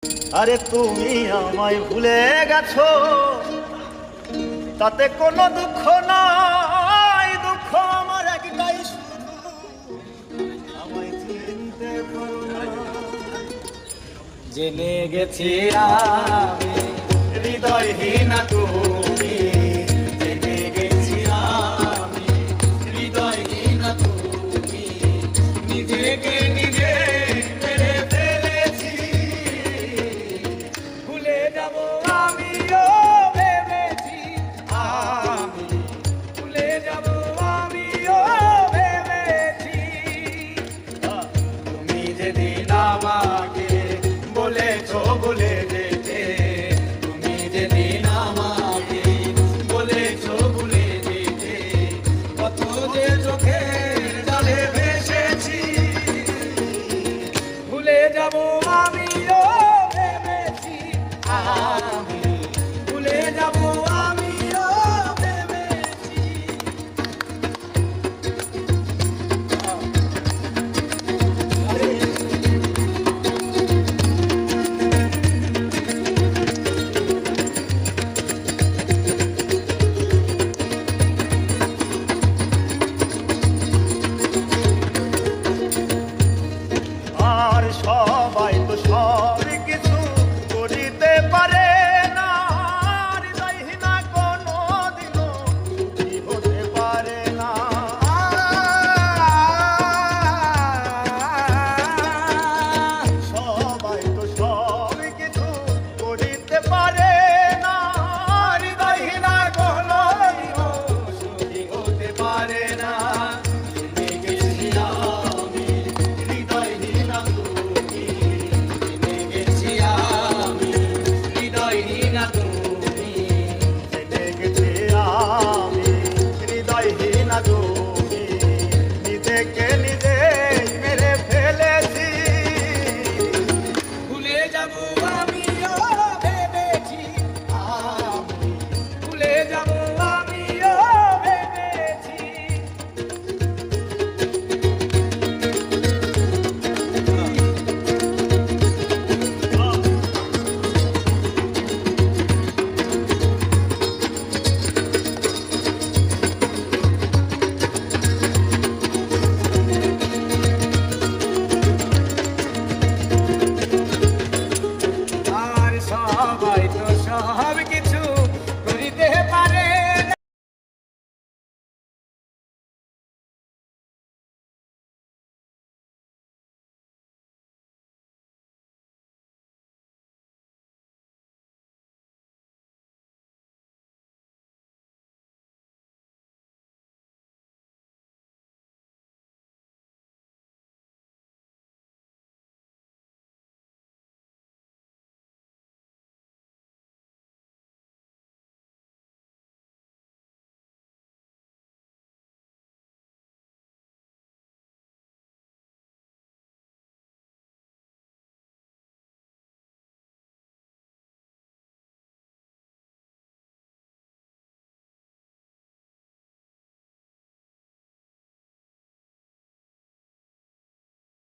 আরে তুমি আমায় ভুলে গেছো, তাতে কোনো দুঃখ নাই। দুঃখ আমার একটাই, শুধু আমায় চিনতে পারো না। জেনে গেছি আমি হৃদয়হীন তুমি, জেনে গেছি আমি হৃদয়হীন তুমি। নিজেকে নিজে মেরে ফেলেছি, ভুলে যাব আমিও ভেবেছি। আমি ভুলে যাব আমিও ভেবেছি। তুমি যেদিন আমাকে বলেছো ভুলে যেতে, তুমি যেদিন আমাকে বলেছো ভুলে যেতে, কত যে চোখের জলে ভেসেছি। ভুলে যাব আমিও ভেবেছি, আমি ভুলে যাব আমিও ভেবেছি। আর সবাই তো সব কিছু করিতে পারে না, হৃদয়হীনা কোনো দিনও সুখী হতে পারে না। সবাই তো সব কিছু করিতে পারে না, হৃদয়হীনা কোনো দিনও সুখী হতে পারে না। জেনে গেছি আমি হৃদয়হীন তুমি, জেনে গেছি আমি হৃদয়হীন তুমি, জেনে গেছি আমি হৃদয়হীন তুমি। নিজেকে নিজে মেরে ফেলেছি, ভুলে যাব